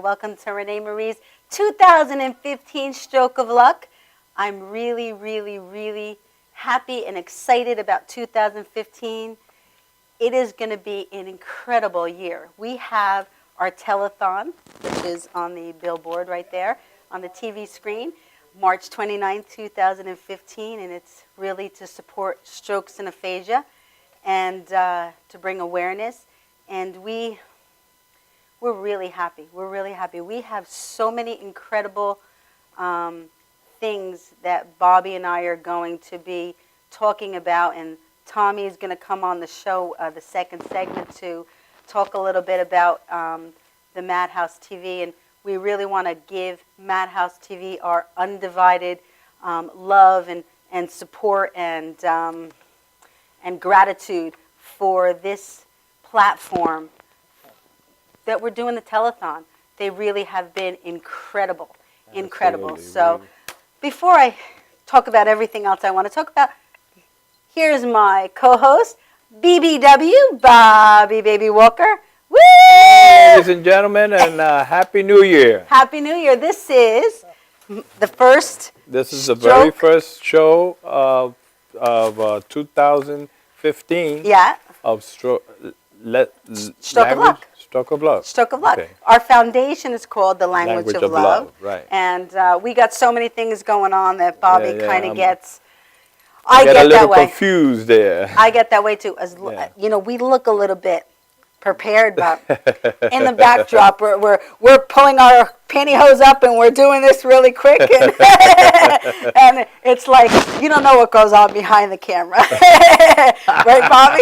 Welcome to ReneMarie's 2015 Stroke of Luck. I'm really, really, really happy and excited about 2015. It is going to be an incredible year. We have our telethon, which is on the billboard right there on the TV screen, March 29, 2015, and it's really to support strokes and aphasia and to bring awareness. And we're really happy. We're really happy. We have so many incredible things that Bobby and I are going to be talking about, and Tommy is going to come on the show, the second segment, to talk a little bit about the Madhouse TV. And we really want to give Madhouse TV our undivided love and support and gratitude for this platform that we're doing the telethon. They really have been incredible, incredible. Absolutely. So before I talk about everything else I want to talk about, here's my co-host, BBW, Bobby Baby Walker. Woo! Ladies and gentlemen, and Happy New Year. Happy New Year. This is the first This is the very first show of 2015 of Stroke of Luck. Stroke of Luck. Stroke of Luck. Okay. Our foundation is called the Language of Love. Right. And we got so many things going on that Bobby kind of gets. I get a little that way. confused there. I get that way too. You know, we look a little bit prepared, but in the backdrop, we're pulling our pantyhose up and we're doing this really quick, and, and it's like you don't know what goes on behind the camera, right, Bobby?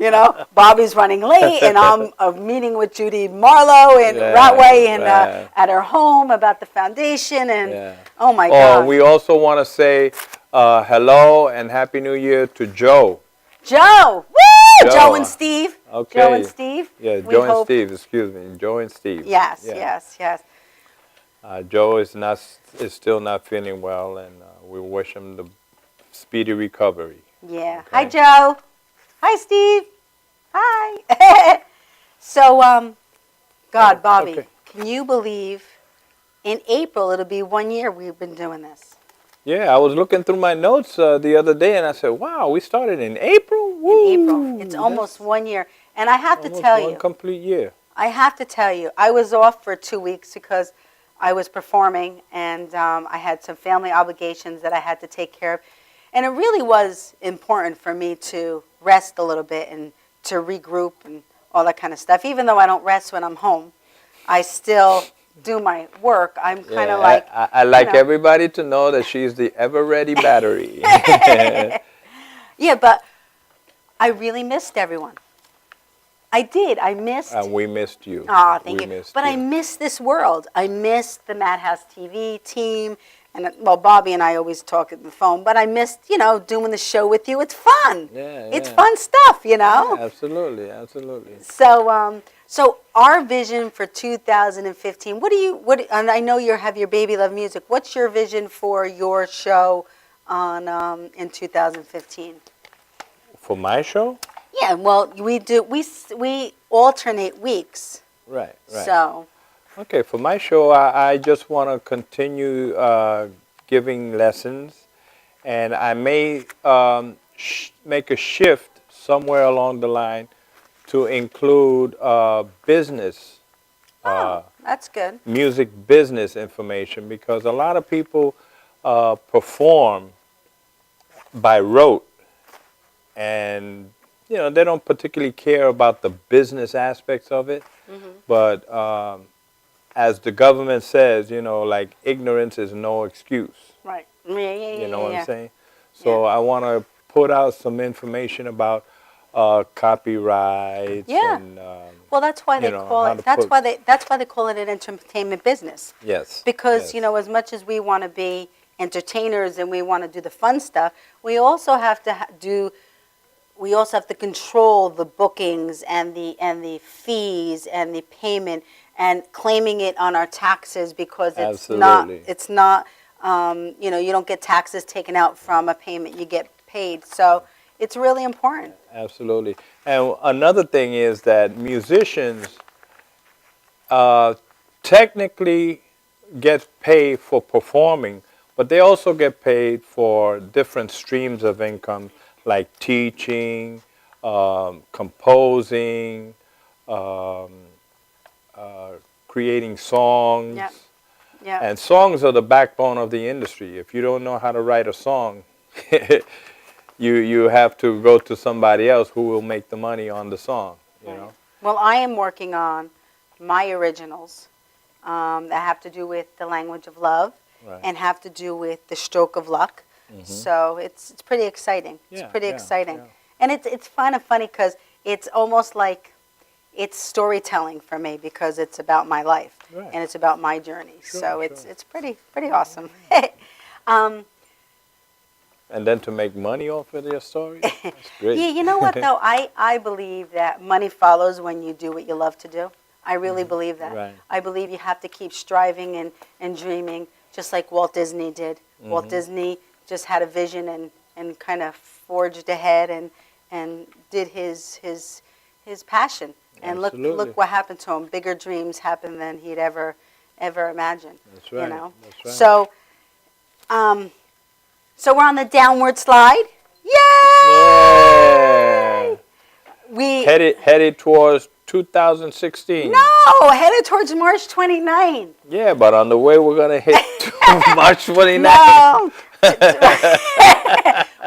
You know, Bobby's running late, and I'm meeting with Judy Marlowe in Ratway and at her home about the foundation, and oh my God! Oh, we also want to say hello and Happy New Year to Joe. Woo! Joe and Steve. Okay. Joe and Steve. Yeah, Joe and Steve. Excuse me, Joe and Steve. Yes, yeah. yes. Joe is still not feeling well, and we wish him the speedy recovery. Yeah. Okay? Hi, Joe. Hi, Steve. Hi. So, God, Bobby, can you believe in April it'll be 1 year we've been doing this? Yeah, I was looking through my notes the other day, and I said, "Wow, we started in April." Woo! In April, it's almost 1 year, and I have to tell you, one complete year. I have to tell you, I was off for 2 weeks because I was performing, and I had some family obligations that I had to take care of, and it really was important for me to rest a little bit and to regroup and all that kind of stuff. Even though I don't rest when I'm home, I still do my work. I'm kind of like... I like everybody to know that she's the ever-ready battery. Yeah, but I really missed everyone. I did. I missed... And we missed you. Oh, thank you. But you. I missed this world. I missed the Madhouse TV team. And, well, Bobby and I always talk on the phone. But I missed, doing the show with you. It's fun. It's fun stuff, Yeah, absolutely. So our vision for 2015, and I know you have your Baby Love Music. What's your vision for your show on in 2015? For my show? Yeah, well, we alternate weeks. Right. So. Okay, for my show, I just want to continue giving lessons, and I may make a shift somewhere along the line to include business. That's good. Music business information, because a lot of people perform by rote, and they don't particularly care about the business aspects of it. But as the government says, like ignorance is no excuse. Right. Yeah. You know what I'm saying? So I want to put out some information about copyrights. Yeah. And, well, that's why they call it. That's why they call it an entertainment business. Yes. Because as much as we want to be entertainers and we want to do the fun stuff, we also have to control the bookings and the fees and the payment and claiming it on our taxes, because it's not you don't get taxes taken out from a payment, you get paid. So it's really important. Absolutely. And another thing is that musicians technically get paid for performing, but they also get paid for different streams of income, like teaching, composing, um, creating songs. Yeah. Yeah. And songs are the backbone of the industry. If you don't know how to write a song, you have to go to somebody else who will make the money on the song. You Right. know. Well, I am working on my originals that have to do with the language of love Right. and have to do with the stroke of luck. So it's pretty exciting. It's Yeah, pretty yeah, exciting, yeah. and it's fun and funny because it's almost like it's storytelling for me because it's about my life Right. and it's about my journey. Sure, so sure. it's pretty awesome. And then to make money off of your story, that's great. Yeah, you know what though? I believe that money follows when you do what you love to do. I really believe that. Right. I believe you have to keep striving and dreaming, just like Walt Disney did. Walt Disney just had a vision and kind of forged ahead and did his passion. And Absolutely. look what happened to him. Bigger dreams happened than he'd ever imagined. That's right. You know. That's right. So we're on the downward slide. Yay! Yeah. We Headed towards 2016. No, headed towards March 29th. Yeah, but on the way we're gonna hit March 29th. No.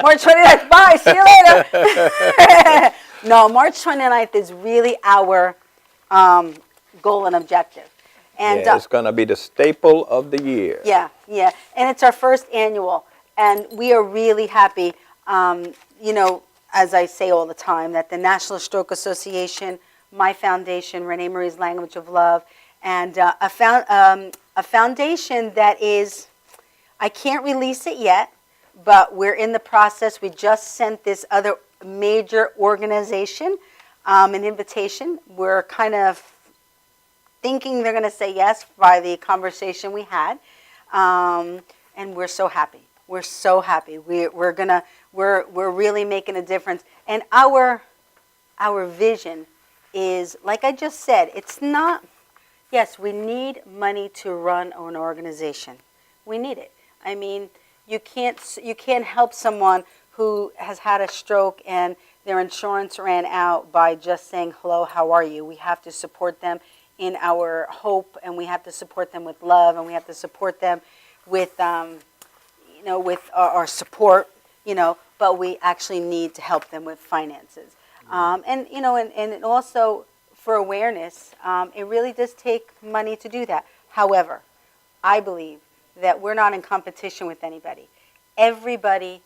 March 29th. Bye. See you later. No, March 29th is really our goal and objective. And Yeah, it's gonna be the staple of the year. yeah, and it's our first annual, and we are really happy. You know, as I say all the time, that the National Stroke Association, my foundation, ReneMarie's Language of Love, and a foundation that is, I can't release it yet, but we're in the process. We just sent this other major organization an invitation. We're kind of thinking they're going to say yes by the conversation we had, and we're so happy. We're so happy. We're really making a difference, and our vision is, like I just said, it's not. Yes, we need money to run an organization. We need it. I mean, you can't help someone who has had a stroke and their insurance ran out by just saying hello, how are you? We have to support them in our hope, and we have to support them with love, and we have to support them with with our support, but we actually need to help them with finances. And also for awareness, it really does take money to do that. However, I believe that we're not in competition with anybody. Everybody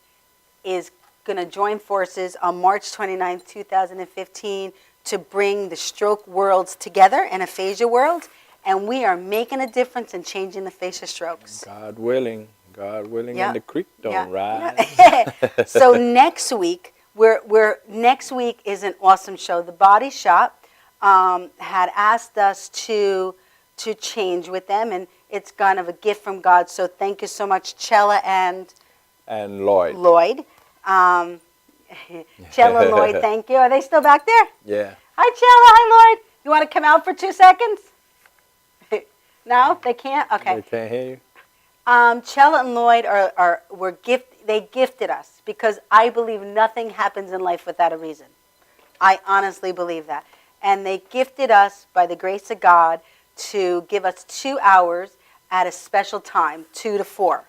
is going to join forces on March 29, 2015 to bring the stroke worlds together and aphasia world, and we are making a difference in changing the face of strokes. God willing, Yeah. and the creek don't Yeah. rise. So next week, next week is an awesome show. The Body Shop had asked us to change with them, and it's kind of a gift from God. So thank you so much, Chella and Lloyd. Chella and Lloyd, thank you. Are they still back there? Yeah. Hi, Chella. Hi, Lloyd. You want to come out for 2 seconds? No, they can't. Okay. They can't hear you. Chella and Lloyd they gifted us because I believe nothing happens in life without a reason. I honestly believe that. And they gifted us, by the grace of God, to give us 2 hours at a special time, 2 to 4.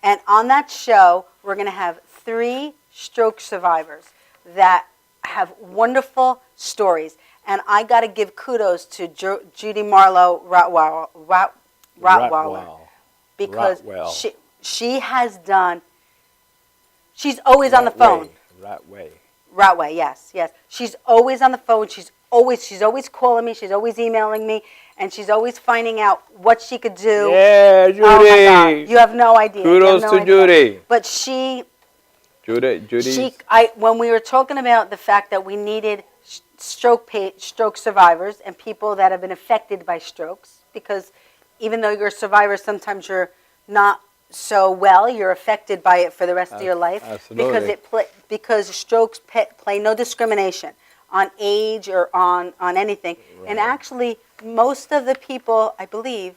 And on that show, we're going to have 3 stroke survivors that have wonderful stories. And I got to give kudos to Judy Marlowe Rottweiler. Because Rottwell. she has done, she's always on the phone. Rottway, yes. She's always on the phone. She's always calling me. She's always emailing me. And she's always finding out what she could do. Yeah, Judy. Oh my God. You have no idea. Kudos to Judy. But Judy. when we were talking about the fact that we needed stroke survivors and people that have been affected by strokes, because even though you're a survivor, sometimes you're not so well. You're affected by it for the rest of your life. Absolutely. Because strokes play no discrimination age or on anything. Right. And actually, most of the people, I believe,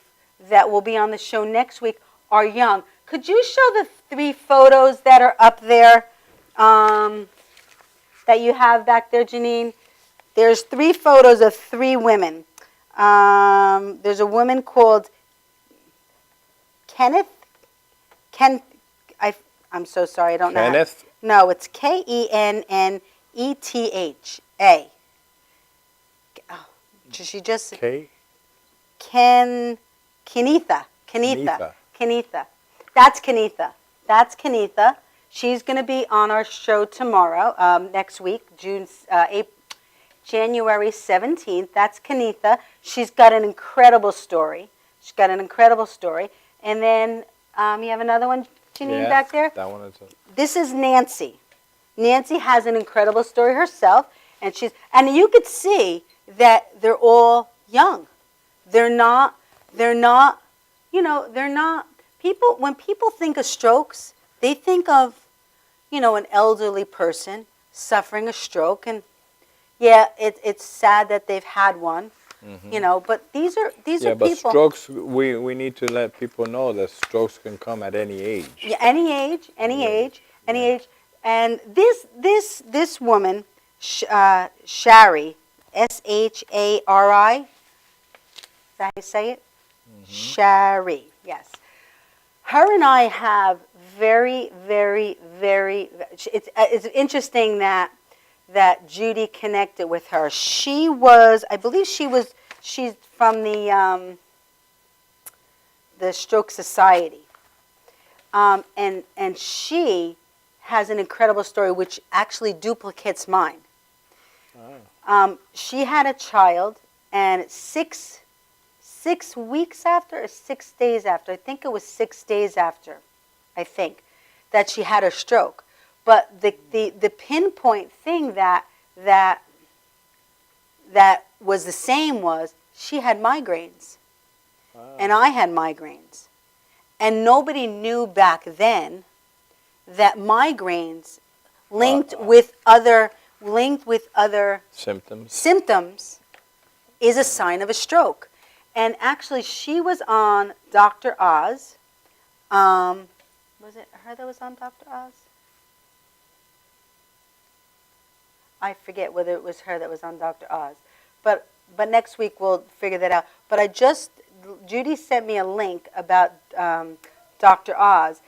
that will be on the show next week are young. Could you show the 3 photos that are up there that you have back there, Janine? There's 3 photos of 3 women. There's a woman called Kenneth. I'm so sorry, I don't know. Kenneth? No, it's Kennetha. Oh, she just K? Kenetha. That's Kenetha. She's going to be on our show tomorrow, next week, January 17th. That's Kenetha. She's got an incredible story. And then you have another one, Janine, back there? That one is This is Nancy. Nancy has an incredible story herself, and you could see that they're all young. They're not people. When people think of strokes, they think of, an elderly person suffering a stroke, and it's sad that they've had one. Mm-hmm. But these are but people. Strokes. We need to let people know that strokes can come at any age. Yeah, any age. And this woman, Shari, Shari. Is that how you say it? Mm-hmm. Shari. Yes. Her and I have very, very, very. It's interesting that Judy connected with her. She's from the Stroke Society, and she has an incredible story which actually duplicates mine. Oh. She had a child, and 6 weeks after, or 6 days after, I think it was 6 days after, that she had her stroke. But the pinpoint thing that was the same was she had migraines. Wow. And I had migraines. And nobody knew back then that migraines linked with other symptoms is a sign of a stroke. And actually, she was on Dr. Oz. Was it her that was on Dr. Oz? I forget whether it was her that was on Dr. Oz. But next week we'll figure that out. But Judy sent me a link about Dr. Oz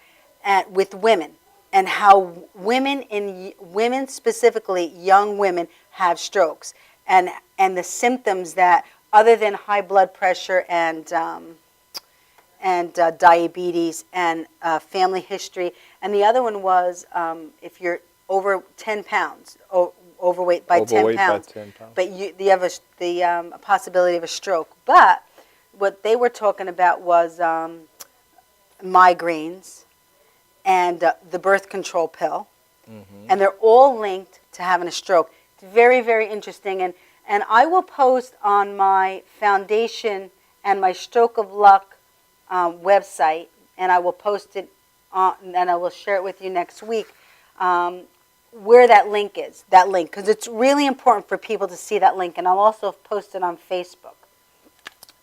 with women, and how women specifically, young women, have strokes, and the symptoms that, other than high blood pressure and diabetes and family history. And the other one was if you're over 10 pounds, overweight by 10 pounds, but you have the possibility of a stroke. But what they were talking about was migraines and the birth control pill. Mm-hmm. And they're all linked to having a stroke. It's very, very interesting. And I will post on my foundation and my Stroke of Luck website, and I will post it and I will share it with you next week, where that link is, because it's really important for people to see that link, and I'll also post it on Facebook.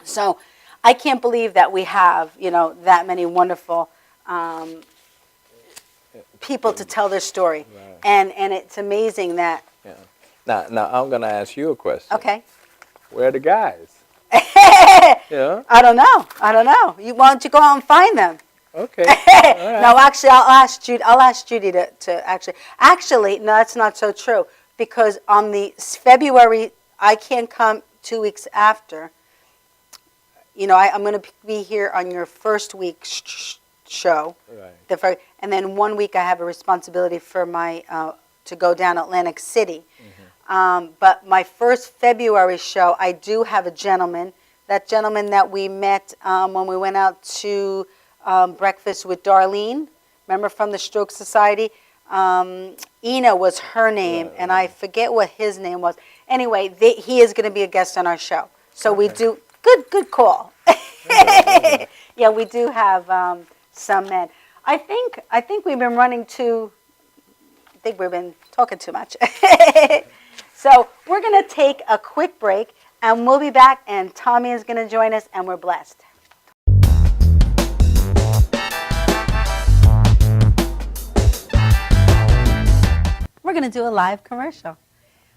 So I can't believe that we have, that many wonderful people to tell their story. Right. And it's amazing that... Yeah. Now I'm going to ask you a question. Okay. Where are the guys? Yeah. I don't know. Why don't you go out and find them? Okay. Right. No, actually, I'll ask Judy to actually. Actually, no, that's not so true, because on the February, I can't come 2 weeks after. I'm going to be here on your first week show. Right. And then 1 week I have a responsibility for my to go down Atlantic City. Mm-hmm. But my first February show, I do have a gentleman. That gentleman that we met when we went out to breakfast with Darlene, remember, from the Stroke Society? Ina was her name, and I forget what his name was. Anyway, he is going to be a guest on our show. So we do, good call. Yeah, we do have some men. I think we've been talking too much. So we're going to take a quick break, and we'll be back, and Tommy is going to join us, and we're blessed. We're going to do a live commercial.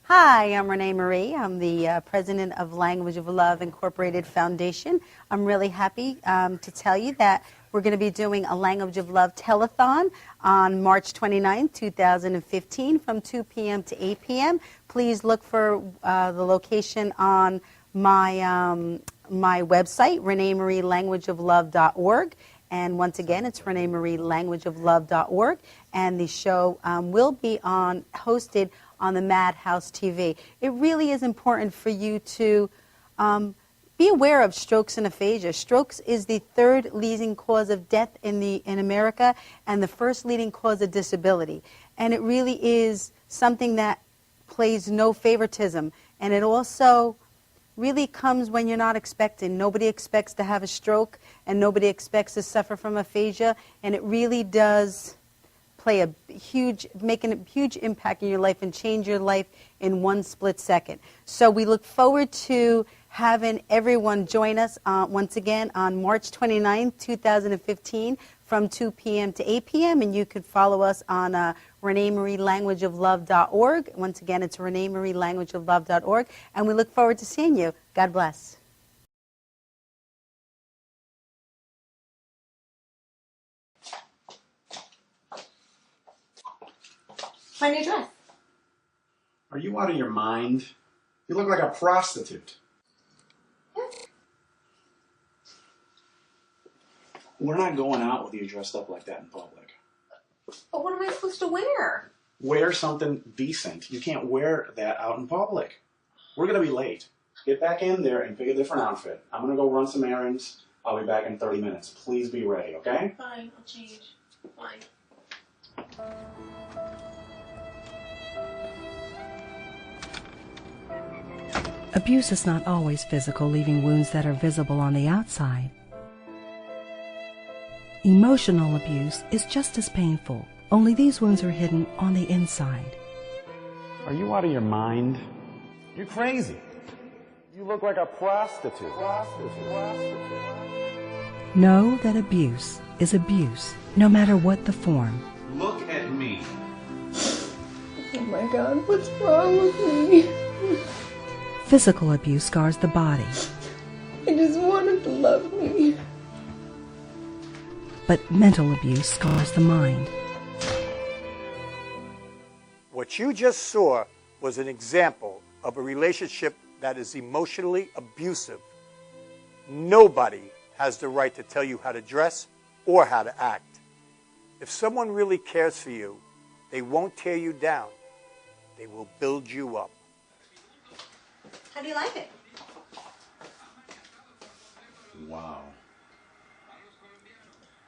Hi, I'm ReneMarie. I'm the president of Language of Love Incorporated Foundation. I'm really happy to tell you that we're going to be doing a Language of Love telethon on March 29, 2015 from 2 p.m. to 8 p.m. Please look for the location on my website, ReneMarieLanguageOfLove.org. And once again, it's ReneMarieLanguageOfLove.org. And the show will be hosted on the Madhouse TV. It really is important for you to be aware of strokes and aphasia. Strokes is the third leading cause of death in America and the first leading cause of disability. And it really is something that plays no favoritism. And it also really comes when you're not expecting. Nobody expects to have a stroke, and nobody expects to suffer from aphasia. And it really does make a huge impact in your life and change your life in one split second. So we look forward to having everyone join us once again on March 29, 2015 from 2 p.m. to 8 p.m. And you can follow us on ReneMarieLanguageOfLove.org. Once again, it's ReneMarieLanguageOfLove.org. And we look forward to seeing you. God bless. My new dress. Are you out of your mind? You look like a prostitute. We're not going out with you dressed up like that in public. But what am I supposed to wear? Wear something decent. You can't wear that out in public. We're going to be late. Get back in there and pick a different outfit. I'm going to go run some errands. I'll be back in 30 minutes. Please be ready, okay? Fine, I'll change. Fine. Abuse is not always physical, leaving wounds that are visible on the outside. Emotional abuse is just as painful, only these wounds are hidden on the inside. Are you out of your mind? You're crazy. You look like a prostitute. Know that abuse is abuse, no matter what the form. Look at me. Oh my God, what's wrong with me? Physical abuse scars the body, I just wanted to love me. but mental abuse scars the mind. What you just saw was an example of a relationship that is emotionally abusive. Nobody has the right to tell you how to dress or how to act. If someone really cares for you, they won't tear you down. They will build you up. How do you like it? Wow.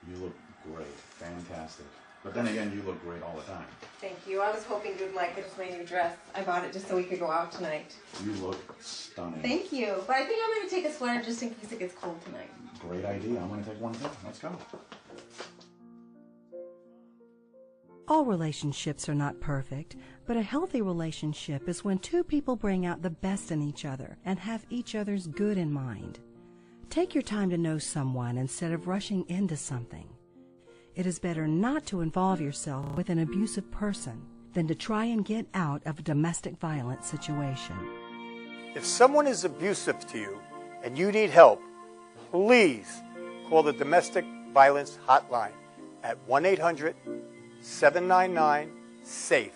You look great. Fantastic. But then again, you look great all the time. Thank you. I was hoping you'd like it. It's my new dress. I bought it just so we could go out tonight. You look stunning. Thank you. But I think I'm going to take a sweater just in case it gets cold tonight. Great idea. I'm going to take one too. Let's go. All relationships are not perfect, but a healthy relationship is when two people bring out the best in each other and have each other's good in mind. Take your time to know someone instead of rushing into something. It is better not to involve yourself with an abusive person than to try and get out of a domestic violence situation. If someone is abusive to you and you need help, please call the Domestic Violence Hotline at 1-800-799-SAFE.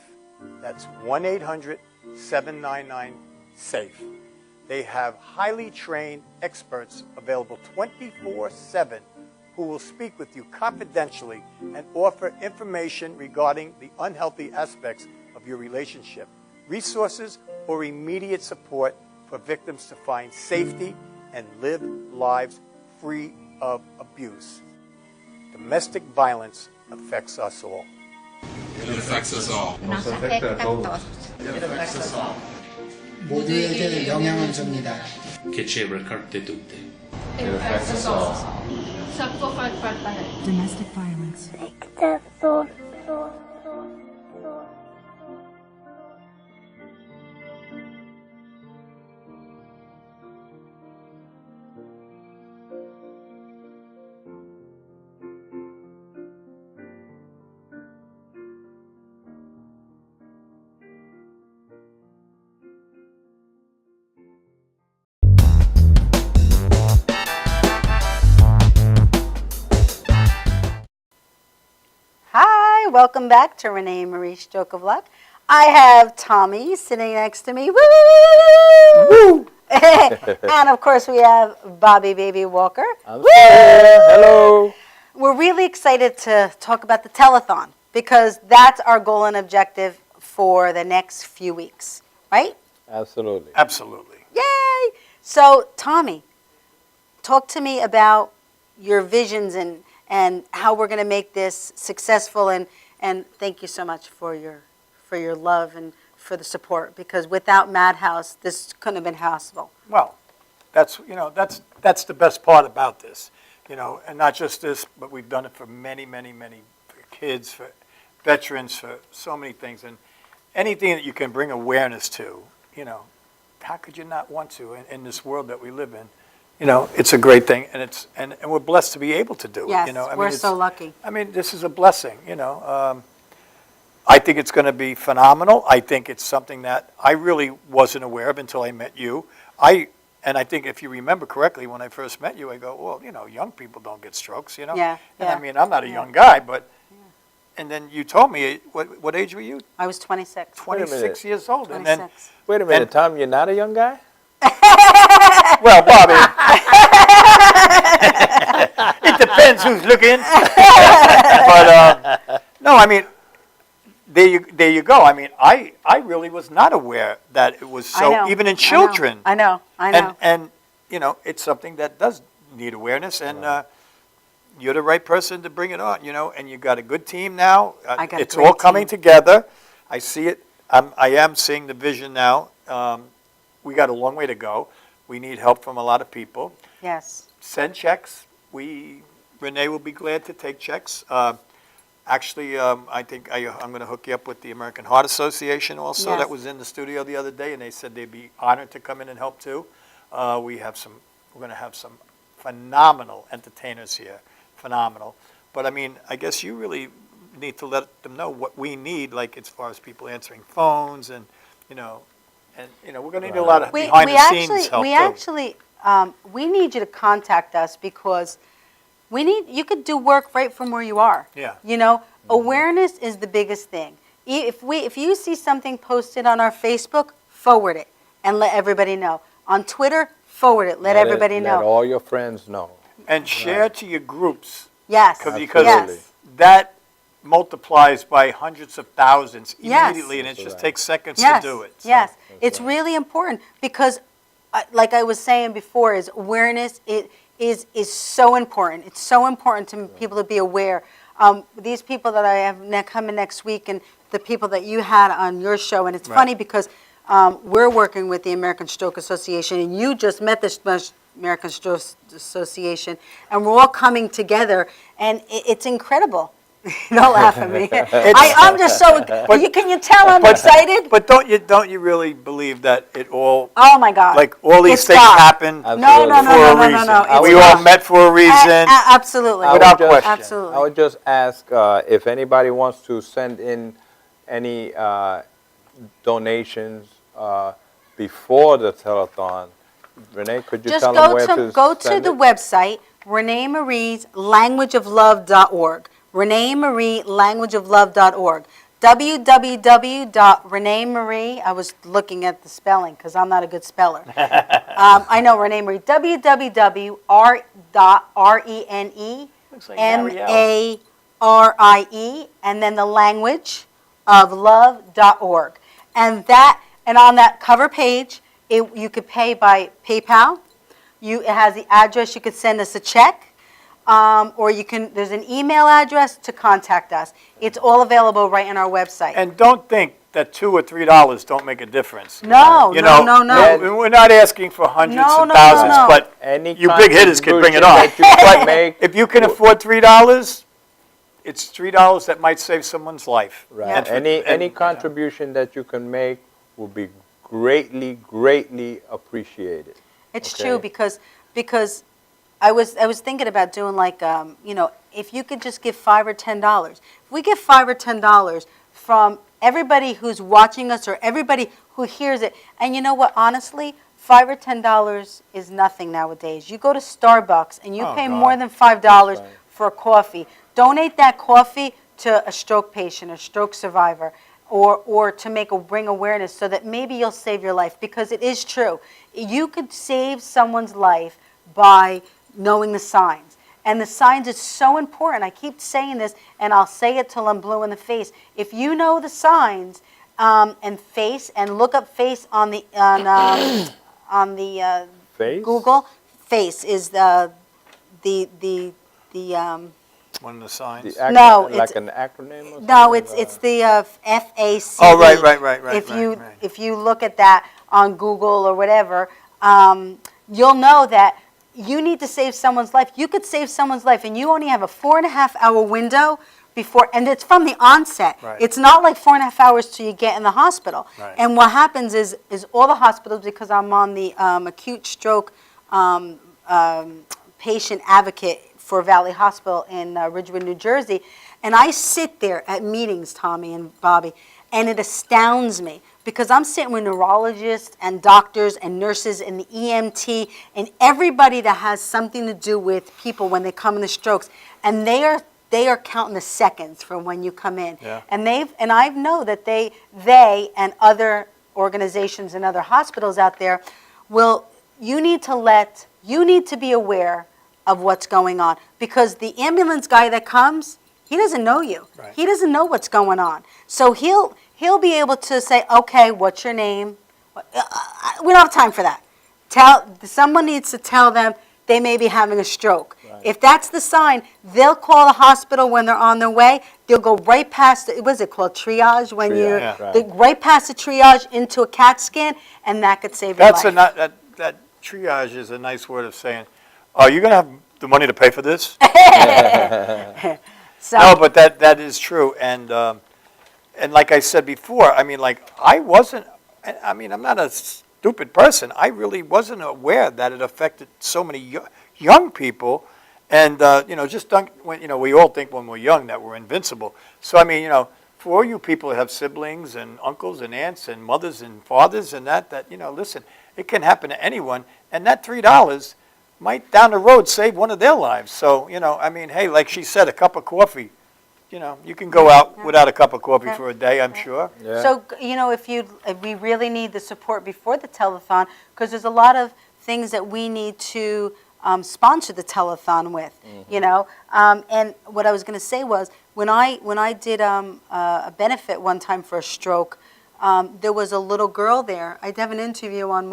That's 1-800-799-SAFE. They have highly trained experts available 24/7 who will speak with you confidentially and offer information regarding the unhealthy aspects of your relationship, resources, or immediate support for victims to find safety and live lives free of abuse. Domestic violence affects us all. It affects us all. Nos afecta a todos. It affects us all. 모두에게 영향을 줍니다. Che ci ricarte tutte. It affects us all. Domestic violence. Welcome back to ReneMarie Stroke of Luck. I have Tommy sitting next to me. Woo! Woo! And of course we have Bobby Baby Walker. I'm here. Hello. We're really excited to talk about the telethon because that's our goal and objective for the next few weeks, right? Absolutely. Absolutely. Yay! So, Tommy, talk to me about your visions and how we're going to make this successful. And thank you so much for your love and for the support, because without Madhouse, this couldn't have been possible. Well, that's the best part about this, and not just this, but we've done it for many, many, many kids, for veterans, for so many things, and anything that you can bring awareness to, how could you not want to in this world that we live in? It's a great thing, and we're blessed to be able to do it. Yes, we're so lucky. I mean, this is a blessing. I think it's going to be phenomenal. I think it's something that I really wasn't aware of until I met you. And I think if you remember correctly, when I first met you, I go, well, young people don't get strokes, Yeah. And I mean, I'm not a young guy, but. And then you told me, what age were you? I was 26. 26 years old. 26. And then, Wait a minute, Tom, you're not a young guy? well, Bobby, it depends who's looking. But no, I mean, there you go. I mean, I really was not aware that it was so, even in children. I know. And it's something that does need awareness, and you're the right person to bring it on, and you got a good team now. It's all coming together. I see it. I am seeing the vision now. We got a long way to go. We need help from a lot of people. Yes. Send checks. Renee will be glad to take checks. Actually, I think I'm going to hook you up with the American Heart Association also. Yes. That was in the studio the other day, and they said they'd be honored to come in and help too. We're going to have some phenomenal entertainers here. Phenomenal. But I mean, I guess you really need to let them know what we need, like as far as people answering phones and we're going to need a lot of behind the scenes help too. We need you to contact us because you could do work right from where you are. Yeah. Awareness is the biggest thing. If you see something posted on our Facebook, forward it and let everybody know. On Twitter, forward it, let everybody know. Let all your friends know. And share to your groups. Yes. Because yes. that multiplies by hundreds of thousands immediately, Yes. and it just takes seconds Yes. to do it. So. Yes. It's really important because, like I was saying before, is awareness is so important. It's so important to people to be aware. These people that I have coming next week and the people that you had on your show, and it's funny because we're working with the American Stroke Association, and you just met the American Stroke Association, and we're all coming together, and it's incredible. Don't laugh at me. I'm just so. Can you tell I'm excited? But don't you really believe that it all? Oh my God! Like all these It's things God. happen No, for a reason. no. We all met for a reason. Absolutely. Without question. Absolutely. I would just ask if anybody wants to send in any donations before the telethon. Renee, could you Just tell them where to go to send the it? website, ReneMarie's languageoflove.org. ReneMarie languageoflove.org. www.ReneMarie. I was looking at the spelling because I'm not a good speller. I know ReneMarie. www.ReneMarie and then the language of love.org. And on that cover page, you could pay by PayPal. It has the address. You could send us a check. Or there's an email address to contact us. It's all available right on our website. And don't think that $2 or $3 don't make a difference. No. We're not asking for hundreds of thousands, no. but Any you big hitters can bring it on. contribution that you can make. If you can afford $3, it's $3 that might save someone's life. Right. Any contribution that you can make will be greatly, greatly appreciated. It's Okay. true because I was thinking about doing like if you could just give $5 or $10. If we give $5 or $10 from everybody who's watching us or everybody who hears it, and you know what? Honestly, $5 or $10 is nothing nowadays. You go to Starbucks and you pay more than $5 for a coffee. Donate that coffee to a stroke patient, a stroke survivor, or to bring awareness so that maybe you'll save your life, because it is true. You could save someone's life by knowing the signs. And the signs is so important. I keep saying this, and I'll say it till I'm blue in the face. If you know the signs and face, and look up face on the Face? Google, face is the One of the signs. No, like it's- an acronym or something? no, it's the FAC. Oh, right. If you look at that on Google or whatever, you'll know that you need to save someone's life. You could save someone's life, and you only have a 4.5-hour window before, and it's from the onset. Right. It's not like 4.5 hours till you get in the hospital. Right. And what happens is all the hospitals, because I'm on the acute stroke patient advocate for Valley Hospital in Ridgewood, New Jersey, and I sit there at meetings, Tommy and Bobby, and it astounds me, because I'm sitting with neurologists and doctors and nurses and the EMT and everybody that has something to do with people when they come in the strokes, and they are counting the seconds from when you come in. Yeah. And I know that they and other organizations and other hospitals out there you need to be aware of what's going on, because the ambulance guy that comes, he doesn't know you. Right. He doesn't know what's going on. So he'll be able to say, okay, what's your name? We don't have time for that. Someone needs to tell them they may be having a stroke. Right. If that's the sign, they'll call the hospital when they're on their way. They'll go right past, what is it called, triage? When Triage, yeah. right. right past the triage into a CAT scan, and that could save your life. That triage is a nice word of saying, are you going to have the money to pay for this? So, No, but that is true. And like I said before, I mean, like, I'm not a stupid person. I really wasn't aware that it affected so many young people. And, we all think when we're young that we're invincible. So, I mean, for all you people that have siblings and uncles and aunts and mothers and fathers and that, listen, it can happen to anyone. And that $3 might down the road save one of their lives. So, hey, like she said, a cup of coffee, you can go out without a cup of coffee for a day, I'm sure. Yeah. So, if we really need the support before the telethon, because there's a lot of things that we need to sponsor the telethon with, And what I was going to say was, when I did a benefit one time for a stroke, there was a little girl there. I have an interview on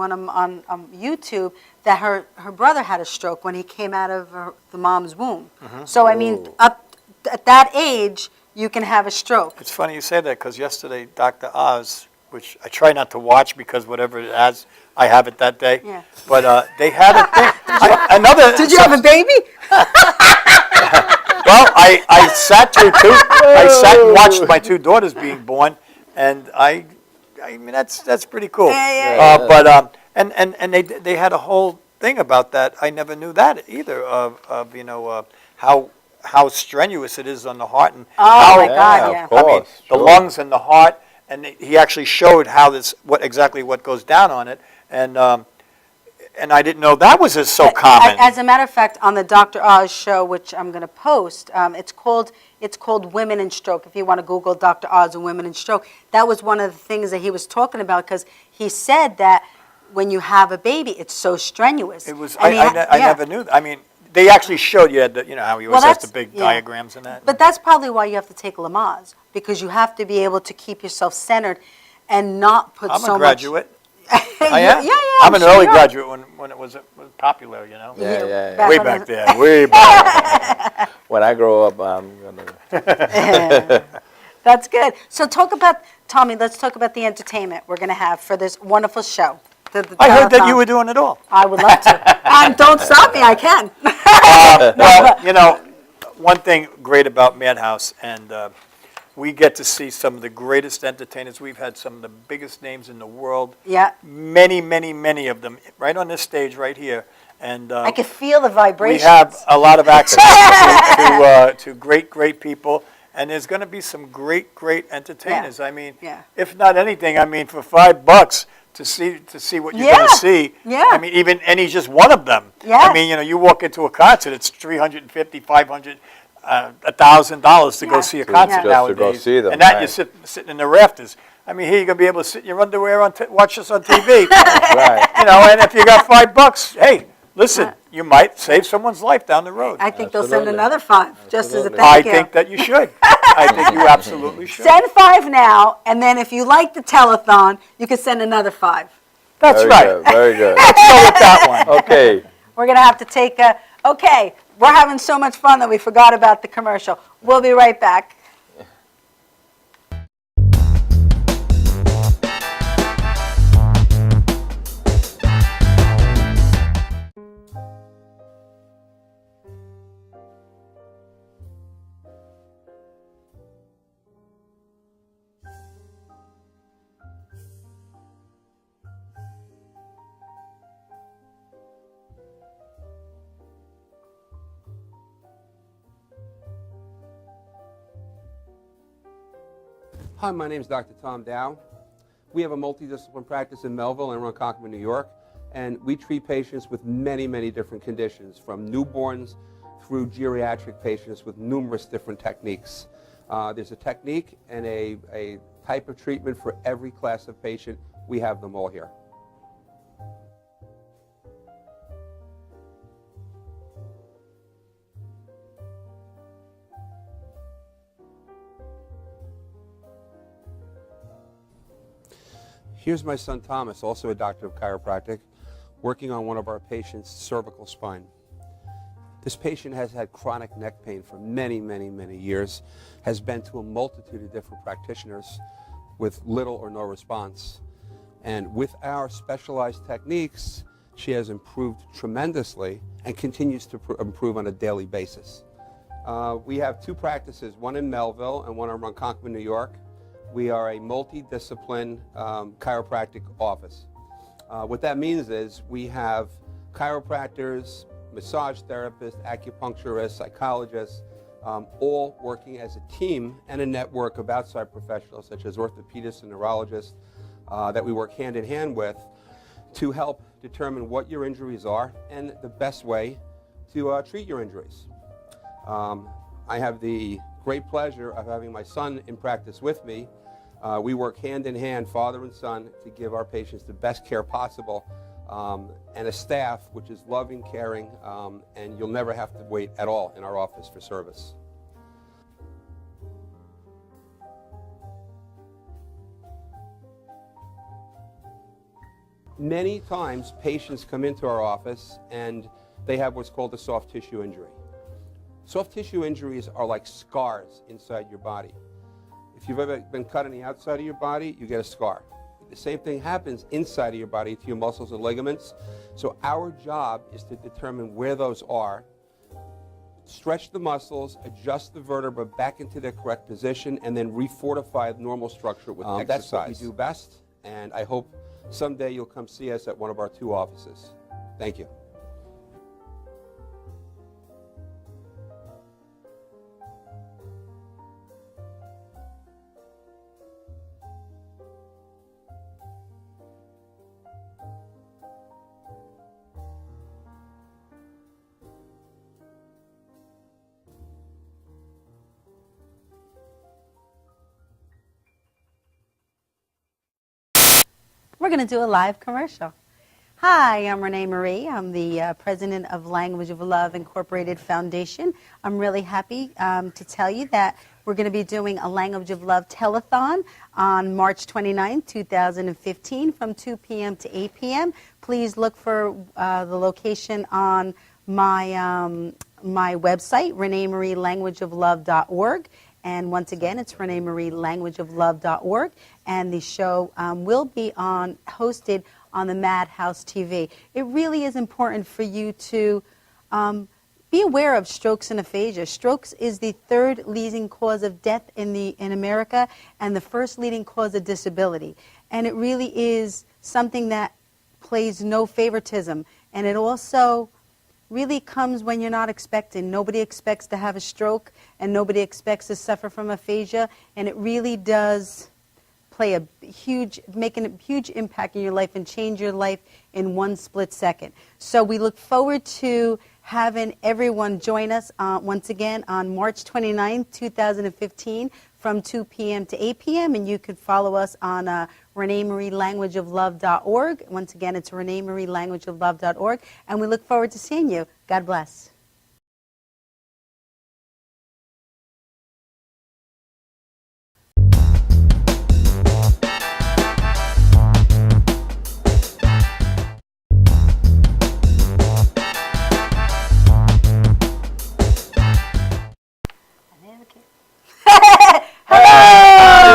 YouTube that her brother had a stroke when he came out of the mom's womb. So, I mean, up at that age, you can have a stroke. It's funny you say that, because yesterday, Dr. Oz, which I try not to watch because whatever it has, I have it that day. Yeah. But they had a thing. Did you have a baby? Well, I sat and watched my two daughters being born, and I mean that's pretty cool. Yeah. But and they had a whole thing about that. I never knew that either of how strenuous it is on the heart and Oh my God, yeah. Of course, I mean the sure. lungs and the heart, and he actually showed how what goes down on it, and I didn't know that was so common. As a matter of fact, on the Dr. Oz show, which I'm going to post, it's called Women in Stroke. If you want to Google Dr. Oz and Women in Stroke, that was one of the things that he was talking about, because he said that when you have a baby, it's so strenuous. It was. And I never knew. I mean, they actually showed you how he always has the that's- big yeah. diagrams and that. But that's probably why you have to take Lamaze, because you have to be able to keep yourself centered and not put I'm so a graduate. much. I am. Yeah, I'm an sure early you are. graduate when it was popular. Yeah. Way back there. Way back. When I grow up, I'm gonna. That's good. So Tommy, let's talk about the entertainment we're going to have for this wonderful show. I heard that you were doing it all. I would love to. And don't stop me, I can. Well, one thing great about Madhouse, and we get to see some of the greatest entertainers. We've had some of the biggest names in the world. Yeah. Many, many, many of them right on this stage right here. And I can feel the we vibrations. have a lot of access to great people. And there's going to be some great entertainers. Yeah. I mean, Yeah. if not anything, I mean, for $5 to see what you're going to see. Yeah. I mean, and he's just one of them. Yeah. I mean, you walk into a concert, it's 350, 500. $1,000 to go Yeah. see a Yeah. concert Just to nowadays. go see them, and that right. you're sitting in the rafters. I mean, here you're going to be able to sit in your underwear watch us on TV. Right. You know, and if you got $5, hey, listen, you might save someone's life down the road. I think they'll send Absolutely. another 5, just as a Absolutely. thank you. I think that you should. I think you absolutely should. Send 5 now, and then if you like the telethon, you can send another 5. That's Very right. good, very good. Go with that one. Okay. We're going to have to take a, okay, we're having so much fun that we forgot about the commercial. We'll be right back. Hi, my name is Dr. Tom Dow. We have a multidiscipline practice in Melville and Ronkonkoma, New York, and we treat patients with many, many different conditions, from newborns through geriatric patients with numerous different techniques. There's a technique and a type of treatment for every class of patient. We have them all here. Here's my son Thomas, also a doctor of chiropractic, working on one of our patients' cervical spine. This patient has had chronic neck pain for many, many, many years, has been to a multitude of different practitioners with little or no response. And with our specialized techniques, she has improved tremendously and continues to improve on a daily basis. We have 2 practices, one in Melville and one in Ronkonkoma, New York. We are a multidiscipline chiropractic office. What that means is we have chiropractors, massage therapists, acupuncturists, psychologists, all working as a team and a network of outside professionals such as orthopedists and neurologists that we work hand in hand with to help determine what your injuries are and the best way to treat your injuries. I have the great pleasure of having my son in practice with me. We work hand in hand, father and son, to give our patients the best care possible, and a staff which is loving, caring, and you'll never have to wait at all in our office for service. Many times patients come into our office and they have what's called a soft tissue injury. Soft tissue injuries are like scars inside your body. If you've ever been cut on the outside of your body, you get a scar. The same thing happens inside of your body to your muscles and ligaments. So our job is to determine where those are, stretch the muscles, adjust the vertebra back into their correct position, and then refortify the normal structure with exercise. That's what we do best, and I hope someday you'll come see us at one of our 2 offices. Thank you. We're going to do a live commercial. Hi, I'm ReneMarie. I'm the president of Language of Love Incorporated Foundation. I'm really happy to tell you that we're going to be doing a Language of Love telethon on March 29, 2015 from 2 p.m. to 8 p.m. Please look for the location on my website, ReneMarieLanguageOfLove.org. And once again, it's ReneMarieLanguageOfLove.org. And the show will be hosted on the Madhouse TV. It really is important for you to be aware of strokes and aphasia. Strokes is the 3rd leading cause of death in America and the 1st leading cause of disability. And it really is something that plays no favoritism. And it also really comes when you're not expecting. Nobody expects to have a stroke, and nobody expects to suffer from aphasia, and it really does make a huge impact in your life and change your life in one split second. So we look forward to having everyone join us once again on March 29th, 2015 from 2 p.m. to 8 p.m. And you could follow us on ReneMarieLanguageOfLove.org. Once again, it's ReneMarieLanguageOfLove.org. And we look forward to seeing you. God bless.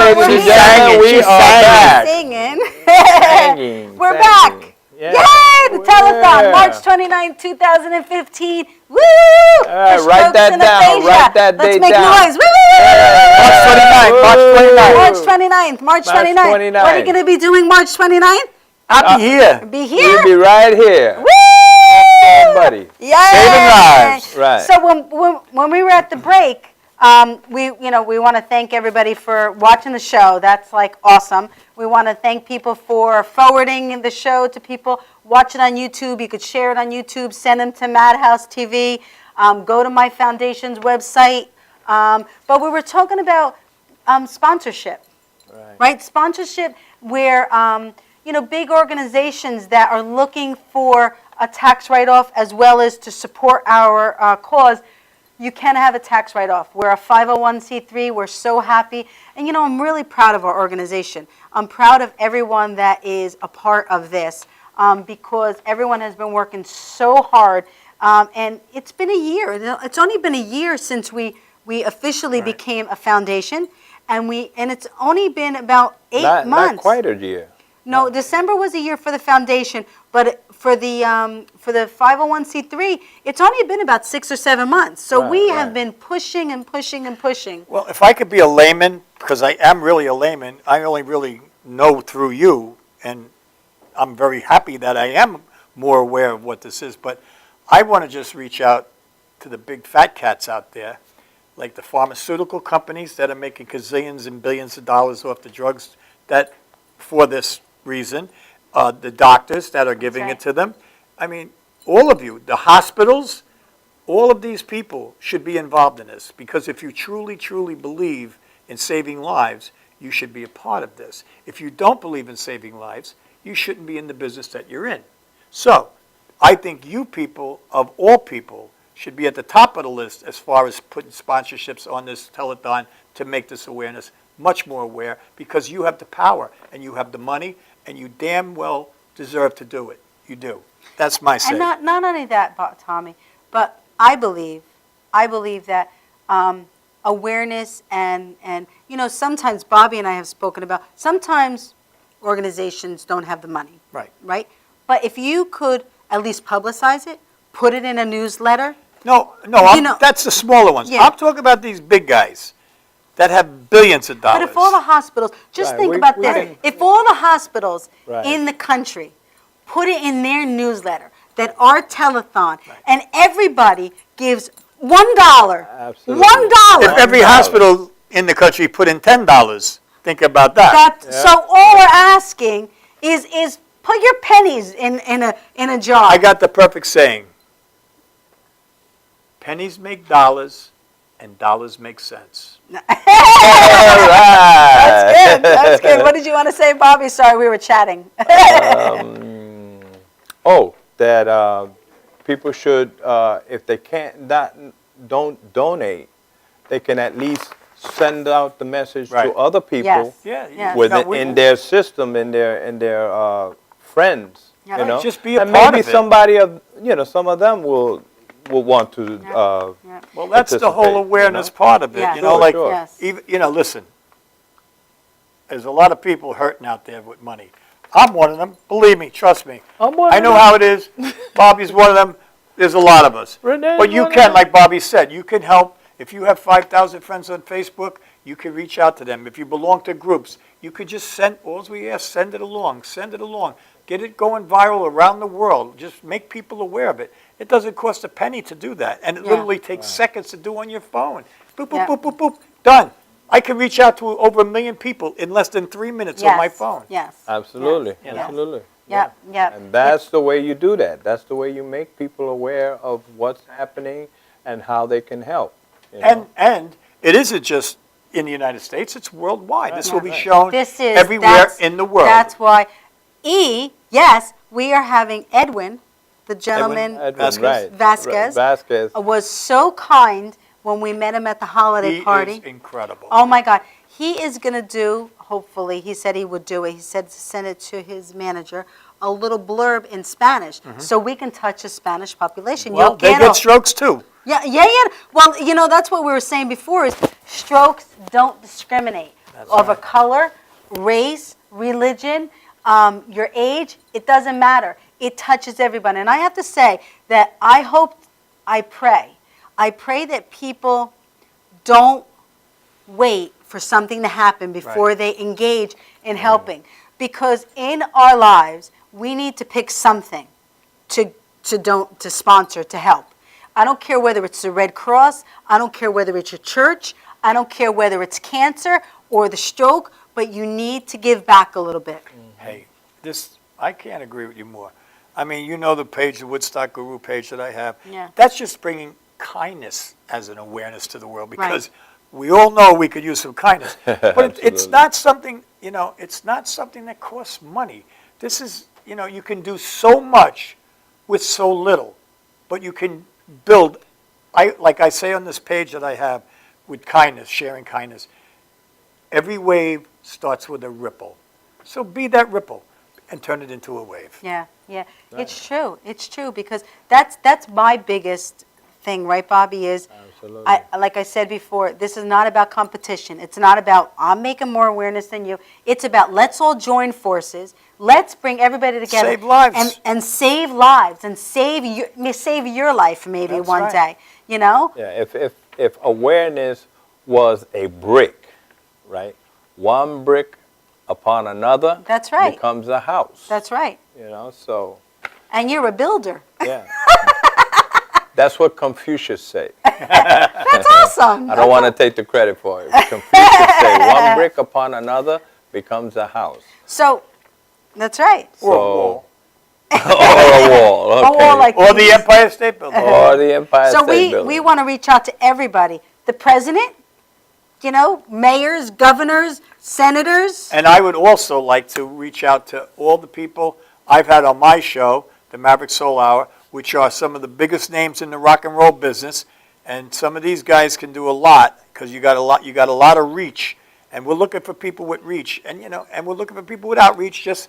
Ladies and gentlemen, we are back. Singing. Singing, We're singing. back. Yeah. Yay! The telethon, Yeah. March 29, 2015. Woo! right, For write strokes that and down, aphasia. write that Let's date make down. noise. Woo! March 29th, March 29th. March 29th. March 29th. What are you 29th. going to be doing March 29th? I'll be here. Be You'll here? be right here. Woo! Buddy. Yay! Saving lives. Right. So when we were at the break, we want to thank everybody for watching the show. That's like awesome. We want to thank people for forwarding the show to people. Watch it on YouTube. You could share it on YouTube. Send them to Madhouse TV. Go to my foundation's website. But we were talking about sponsorship, right? Sponsorship where big organizations that are looking for a tax write-off as well as to support our cause. You can have a tax write-off. We're a 501c3. We're so happy. And, I'm really proud of our organization. I'm proud of everyone that is a part of this because everyone has been working so hard. And it's been a year. It's only been a year since we officially became a foundation. And it's only been about 8 months. Not quite a year. No, December was a year for the foundation, but for the 501c3, it's only been about 6 or 7 months. So we have been pushing and pushing and pushing. Well, if I could be a layman, because I am really a layman, I only really know through you, and I'm very happy that I am more aware of what this is, but I want to just reach out to the big fat cats out there, like the pharmaceutical companies that are making gazillions and billions of dollars off the drugs that for this reason, the doctors that are giving it to them. I mean, all of you, the hospitals, all of these people should be involved in this because if you truly, truly believe in saving lives, you should be a part of this. If you don't believe in saving lives, you shouldn't be in the business that you're in. So, I think you people, of all people, should be at the top of the list as far as putting sponsorships on this telethon to make this awareness much more aware because you have the power and you have the money and you damn well deserve to do it. You do. That's my say. And not only that, Tommy, but I believe that awareness and sometimes Bobby and I have spoken about, sometimes organizations don't have the money. Right? But if you could at least publicize it, put it in a newsletter. No, that's the smaller ones. Yeah. I'm talking about these big guys that have billions of dollars. But if all the hospitals, think about this, if all the hospitals in the country put it in their newsletter that our telethon and everybody gives $1. Absolutely. $1. If every hospital in the country put in $10, think about that. So all we're asking is put your pennies in a jar. I got the perfect saying. Pennies make dollars, and dollars make sense. That's good. What did you want to say, Bobby? Sorry, we were chatting. That people should, if they don't donate, they can at least send out the message to other people in their system, in their friends. Just be a and part maybe of it. somebody of some of them will want to. Well, that's the whole awareness part of it. Listen. There's a lot of people hurting out there with money. I'm one of them. Believe me, trust me. I know how it is. Bobby's one of them. There's a lot of us. But you can, like Bobby said, you can help. If you have 5,000 friends on Facebook, you can reach out to them. If you belong to groups, you could just send, all we ask, send it along. Get it going viral around the world. Just make people aware of it. It doesn't cost a penny to do that. And it literally takes seconds to do on your phone. Boop, boop, boop, boop, boop. Done. I can reach out to over 1 million people in less than 3 minutes on my phone. Yes. Absolutely. Yes. Absolutely. Yeah, yeah. And that's the way you do that. That's the way you make people aware of what's happening and how they can help. You know? And it isn't just in the United States, it's worldwide. This will be Right. shown This is everywhere in the world. That's why yes, we are having Edwin, the gentleman Edwin, Vasquez, Vasquez. was so kind when we met him at the holiday He party. is incredible. Oh my God. He is going to do, hopefully, he said he would do it. He said to send it to his manager, a little blurb in Spanish so we can touch the Spanish population. Well, Yo they quiero. get strokes too. Yeah. Well, that's what we were saying before is strokes don't discriminate over color, race, religion, your age. It doesn't matter. It touches everyone. And I have to say that I pray that people don't wait for something to happen before they engage in helping. Because in our lives, we need to pick something to sponsor, to help. I don't care whether it's the Red Cross, I don't care whether it's your church, I don't care whether it's cancer or the stroke, but you need to give back a little bit. Hey, I can't agree with you more. I mean, you know the page, the Woodstock Guru page that I have. Yeah. That's just bringing kindness as an awareness to the world because we all know we could use some kindness. But it's not something, it's not something that costs money. This is, you can do so much with so little, but you can build, like I say on this page that I have with kindness, sharing kindness, every wave starts with a ripple. So be that ripple and turn it into a wave. Yeah. It's true. It's true because that's my biggest thing, right, Bobby, is Absolutely. like I said before, this is not about competition. It's not about I'm making more awareness than you. It's about let's all join forces. Let's bring everybody together. Save lives. And save lives and save your life maybe That's one right. day, you know? Yeah, if awareness was a brick, right? One brick upon another That's right. becomes a house. That's right. So, And you're a builder. yeah. That's what Confucius said. That's awesome. I don't want to take the credit for it. Confucius said, one brick upon another becomes a house. So, that's right. So, Or a wall. or a wall. A Okay. wall like Or the these. Empire State Building. Or the Empire So State Building. we want to reach out to everybody. The president, mayors, governors, senators. And I would also like to reach out to all the people I've had on my show, the Maverick Soul Hour, which are some of the biggest names in the rock and roll business. And some of these guys can do a lot because you got a lot of reach. And we're looking for people with reach. And and we're looking for people without reach. Just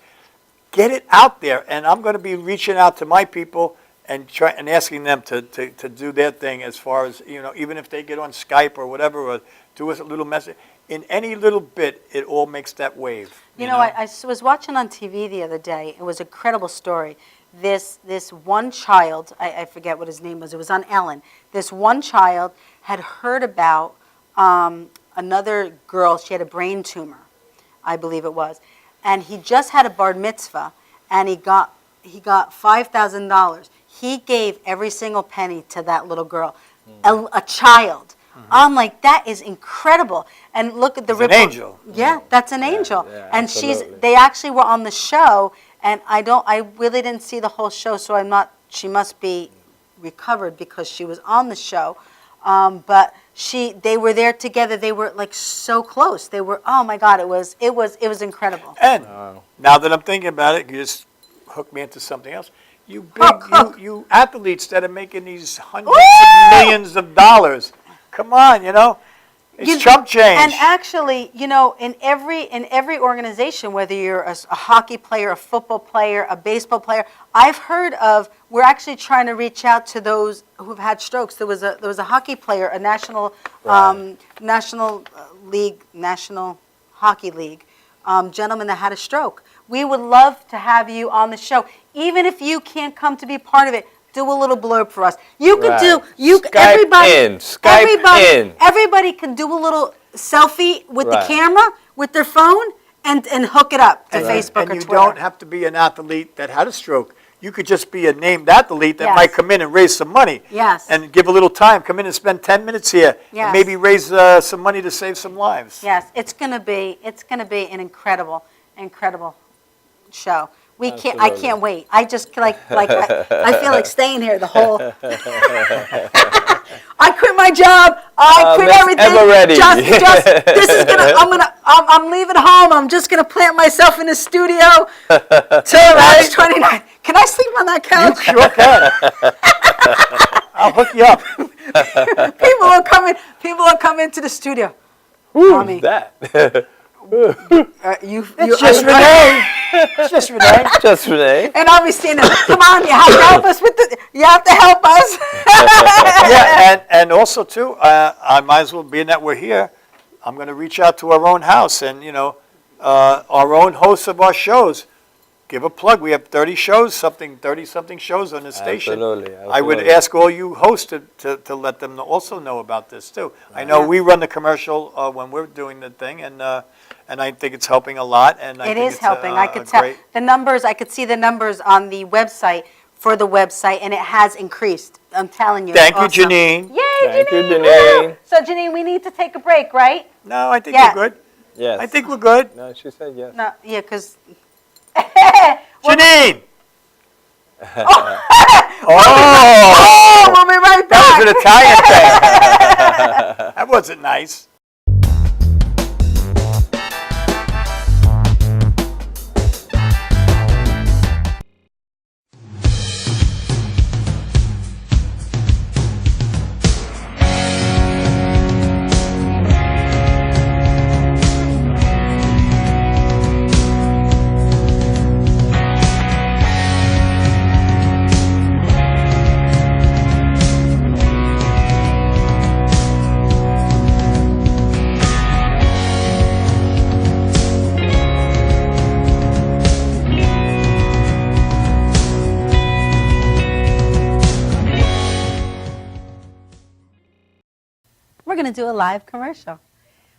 get it out there. And I'm going to be reaching out to my people and asking them to do their thing as far as, even if they get on Skype or whatever, or do us a little message. In any little bit, it all makes that wave. I was watching on TV the other day. It was an incredible story. This one child, I forget what his name was. It was on Ellen. This one child had heard about another girl. She had a brain tumor, I believe it was. And he just had a bar mitzvah, and he got $5,000. He gave every single penny to that little girl, a child. I'm like, that is incredible. And look at the ripple. An angel. Yeah, that's an angel. yeah, And absolutely. they actually were on the show, and I really didn't see the whole show, so she must be recovered because she was on the show. But they were there together. They were like so close. They were, oh my God, it was incredible. And now that I'm thinking about it, you just hook me into something else. You athletes that are making these hundreds of millions of dollars. Come on, it's chump change. And actually, in every organization, whether you're a hockey player, a football player, a baseball player, I've heard of. We're actually trying to reach out to those who've had strokes. There was a hockey player, a national hockey league gentleman that had a stroke. We would love to have you on the show, even if you can't come to be part of it. Do a little blurb for us. You could Right. Skype everybody can do a little selfie with the Right. camera with their phone and hook it up to Facebook and or you Twitter. don't have to be an athlete that had a stroke. You could just be a named athlete that Yes. might come in and raise some money. Yes. And give a little time. Come in and spend 10 minutes here. Yes. And maybe raise some money to save some lives. Yes, it's gonna be an incredible show. We can't. I can't wait. I just I feel like staying here the whole. I quit my job. I quit Miss everything. Everready. Just. This is gonna. I'm leaving home. I'm just gonna plant myself in the studio till March 29th. Can I sleep on that couch? You sure can. I'll hook you up. People will come in. People will come into the studio. Who's that? It's just Renee. It's just Renee. Just Renee. And I'll be standing. Come on, you have to help us with the. You have to help us. Yeah, and also too, I might as well, being that we're here, I'm going to reach out to our own house and our own hosts of our shows. Give a plug. We have 30 something shows on the station. Absolutely. I would ask all you hosts to let them also know about this too. I know we run the commercial when we're doing the thing, and I think it's helping a lot. And I It think is it's helping. I could tell the numbers. I could see the numbers on the website and it has increased. I'm telling you. Thank you, Awesome. Janine. Yay, Thank you, Janine. Janine. Woo! So Janine, we need to take a break, right? No, I think Yeah. we're good. Yes. I think we're good. No, she said yes. No, yeah, because. Janine! Oh, we'll be right That back. was an Italian thing. That wasn't nice. We're going to do a live commercial.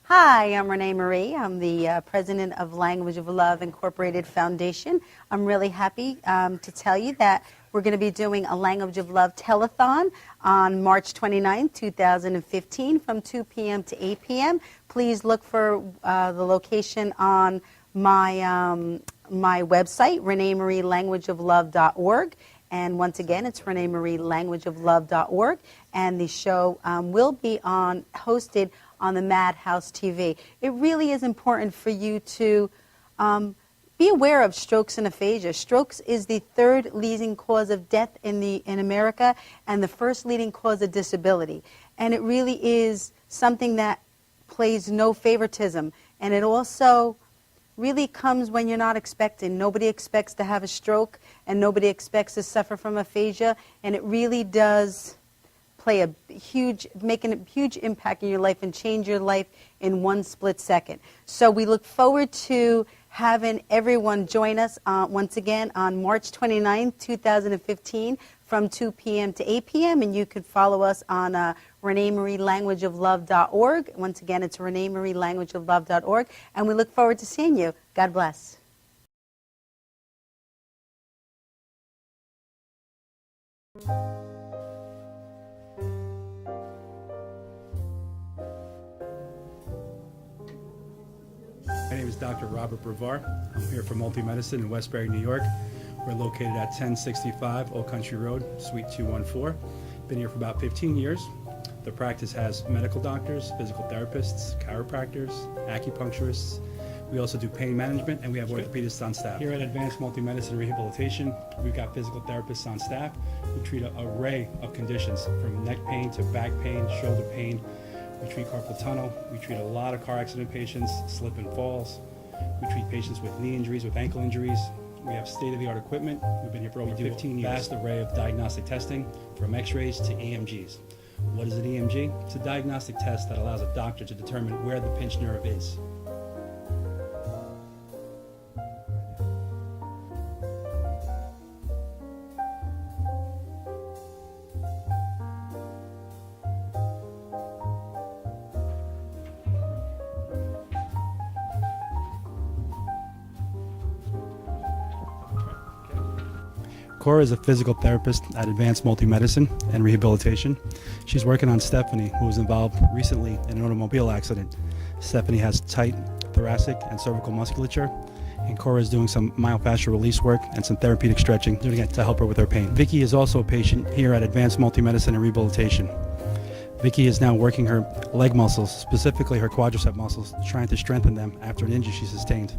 Hi, I'm ReneMarie. I'm the president of Language of Love Incorporated Foundation. I'm really happy to tell you that we're going to be doing a Language of Love telethon on March 29, 2015 from 2 p.m. to 8 p.m. Please look for the location on my website, ReneMarieLanguageOfLove.org. And once again, it's ReneMarieLanguageOfLove.org. And the show will be hosted on the Madhouse TV. It really is important for you to be aware of strokes and aphasia. Strokes is the third leading cause of death in America and the first leading cause of disability. And it really is something that plays no favoritism. And it also really comes when you're not expecting. Nobody expects to have a stroke, and nobody expects to suffer from aphasia, and it really does make a huge impact in your life and change your life in one split second. So we look forward to having everyone join us once again on March 29, 2015 from 2 p.m. to 8 p.m. And you can follow us on ReneMarieLanguageOfLove.org. Once again, it's ReneMarieLanguageOfLove.org. And we look forward to seeing you. God bless. My name is Dr. Robert Brevard. I'm here for Multi-Medicine in Westbury, New York. We're located at 1065 Old Country Road, Suite 214. Been here for about 15 years. The practice has medical doctors, physical therapists, chiropractors, acupuncturists. We also do pain management, and we have orthopedists on staff. Here at Advanced Multi-Medicine Rehabilitation, we've got physical therapists on staff who treat an array of conditions, from neck pain to back pain, shoulder pain. We treat carpal tunnel. We treat a lot of car accident patients, slip and falls. We treat patients with knee injuries, with ankle injuries. We have state-of-the-art equipment. We've been here for over 15 years. Vast array of diagnostic testing, from x-rays to EMGs. What is an EMG? It's a diagnostic test that allows a doctor to determine where the pinched nerve is. Cora is a physical therapist at Advanced Multi-Medicine and Rehabilitation. She's working on Stephanie, who was involved recently in an automobile accident. Stephanie has tight thoracic and cervical musculature, and Cora is doing some myofascial release work and some therapeutic stretching to help her with her pain. Vicky is also a patient here at Advanced Multi-Medicine and Rehabilitation. Vicky is now working her leg muscles, specifically her quadricep muscles, trying to strengthen them after an injury she sustained.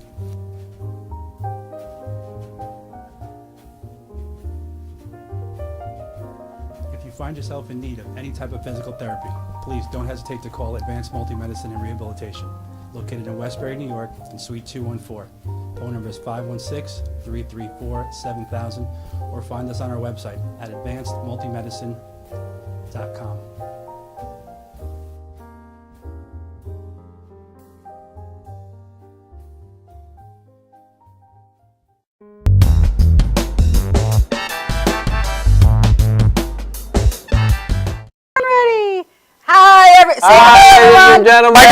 If you find yourself in need of any type of physical therapy, please don't hesitate to call Advanced Multi-Medicine and Rehabilitation, located in Westbury, New York, in Suite 214. Phone number is 516-334-7000, or find us on our website at advancedmultimedicine.com. Ready? Hi, Hi, ladies and gentlemen.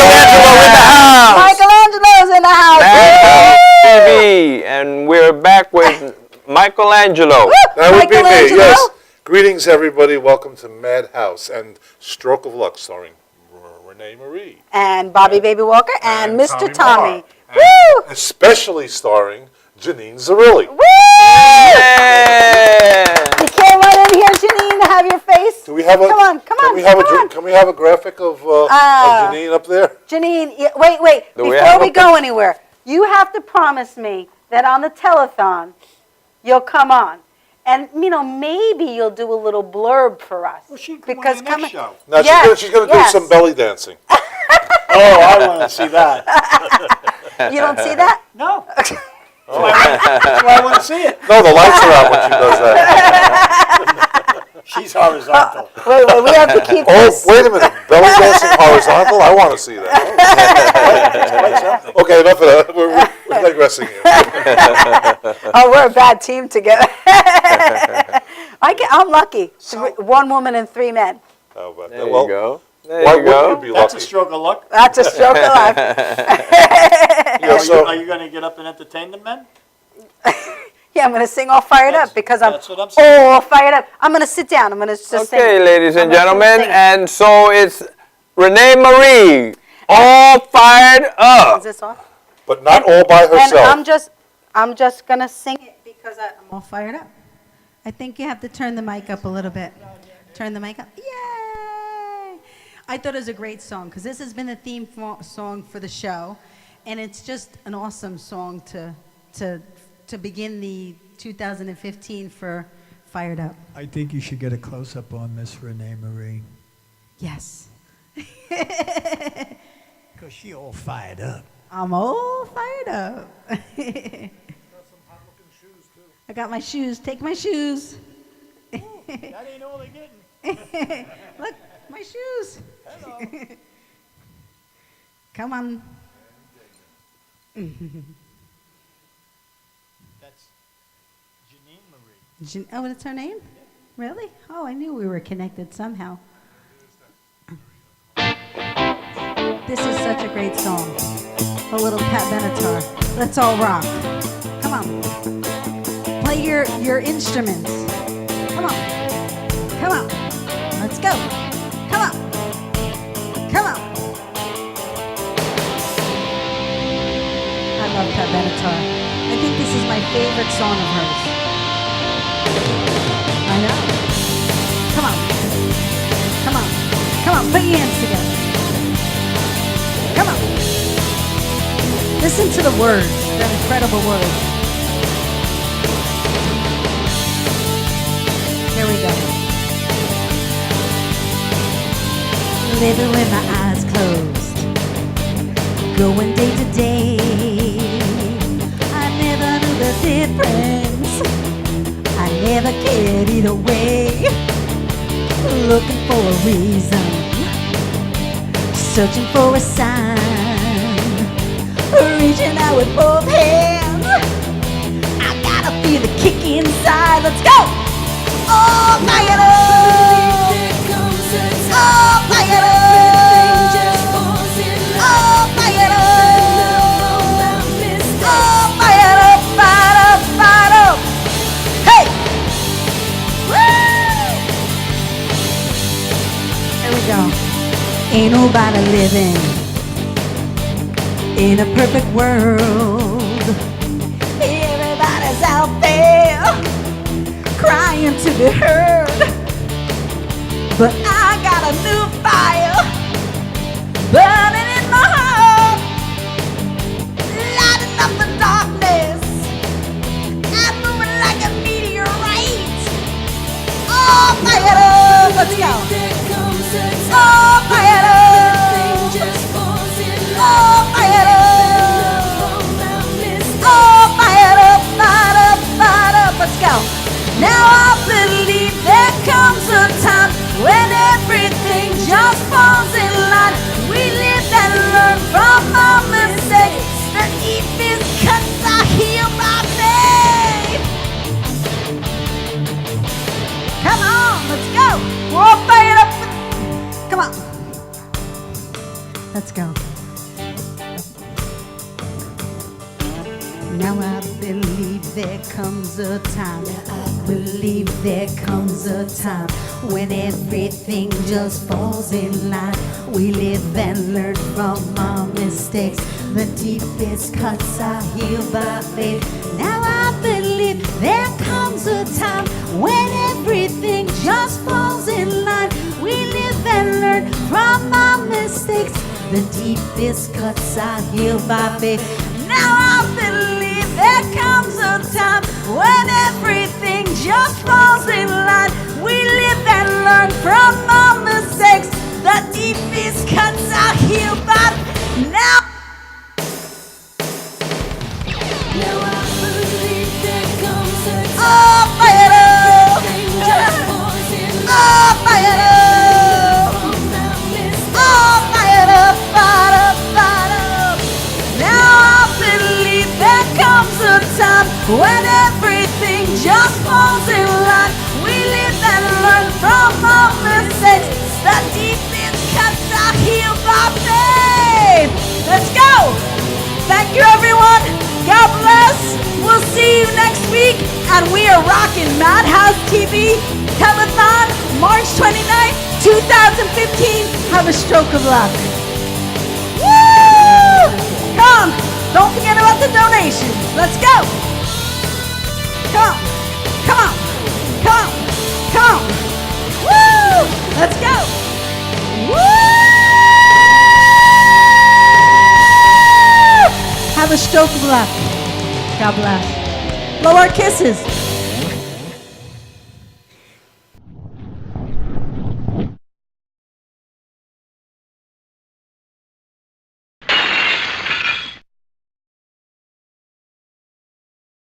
Michelangelo's in the house. Madhouse TV, and we're back with Michelangelo. That would be me, Michelangelo? yes. Greetings, everybody. Welcome to Madhouse and Stroke of Luck, starring ReneMarie. And Bobby Baby Walker and Mr. Tommy. Maher. Woo! And especially starring Janine Zarilli. Woo! Yeah. You came right in here, Janine, to have your face. Do we have a? Come on, come can on, we have come on. Can we have a graphic of Janine up there? Janine, wait. Do we Before have we a go anywhere, you have to promise me that on the telethon, you'll come on. And, maybe you'll do a little blurb for us. Well, she can because come on the next show. No, Yes, she's gonna yes. do some belly dancing. Oh, I want to see that. You don't see that? No. That's why I want to see it. No, the lights are out when she does that. She's horizontal. Wait, we have to keep Oh, this. wait a minute. Belly dancing horizontal? I want to see that. Okay, enough of that. We're digressing here. Oh, we're a bad team together. I'm lucky. One woman and 3 men. Oh, but, There well, you go. There why you go. wouldn't you be That's a lucky? stroke of luck. That's a stroke of life. Yeah, so, Are you going to get up and entertain the men? Yeah, I'm going to sing all fired up because I'm That's what I'm saying. all fired up. I'm going to sit down. I'm going to just sing. Okay, ladies and I'm just gonna gentlemen, sing. and so it's ReneMarie, all fired Is up. this on? but not all by And herself. I'm just going to sing it because I'm all fired up. I think you have to turn the mic up a little bit. Turn the mic up. Yay! I thought it was a great song because this has been the theme song for the show, and it's just an awesome song to begin the 2015 for Fired Up. I think you should get a close-up on Miss ReneMarie. Yes. Because she all fired up. I'm all fired up. I got my shoes. Take my shoes. That ain't all they getting. Look, my shoes. Come on. That's Janine Marie. Oh, that's her name? Really? Oh, I knew we were connected somehow. This is such a great song. A little Pat Benatar. Let's all rock. Come on. Play your instruments. Come on. Come on. Let's go. Come on. Come on. I love Pat Benatar. I think this is my favorite song of hers. I know. Come on. Come on. Come on. Put your hands together. Come on. Listen to the words. The incredible words. Here we go. Living with my eyes closed, going day to day. I never knew the difference. I never cared either way. Looking for a reason, searching for a sign, reaching out with both hands. I gotta feel the kick inside. Let's go! Oh, fire up! Oh, fire up! Oh, fire up! Oh, fire up, fire up, fire up! Hey! Woo! Here we go. Ain't nobody living in a perfect world. Let's go. Now I believe there comes a time. I believe there comes a time when everything just falls in line. We live and learn from our mistakes. The deepest cuts are healed by faith. Now I believe there comes a time when everything just falls in line. We live and learn from our mistakes. The deepest cuts are healed by faith. Now I believe there comes a time when everything just falls in line. We live and learn from our mistakes. The deepest cuts are healed by now. Now I believe there comes a time. Oh, fire up! Oh, fire up! Oh, fire up, fire up, fire up! Now I believe there comes a time when everything just falls in line. We live and learn from our mistakes. The deepest cuts are healed by faith. Let's go! Thank you, everyone. God bless. We'll see you next week. And we are rocking Madhouse TV Telethon, March 29th, 2015. Have a stroke of luck. Woo! Come. Don't forget about the donations. Let's go. Come. Come. Come. Come. Woo! Let's go. Woo! Have a stroke of luck. God bless. Blow our kisses.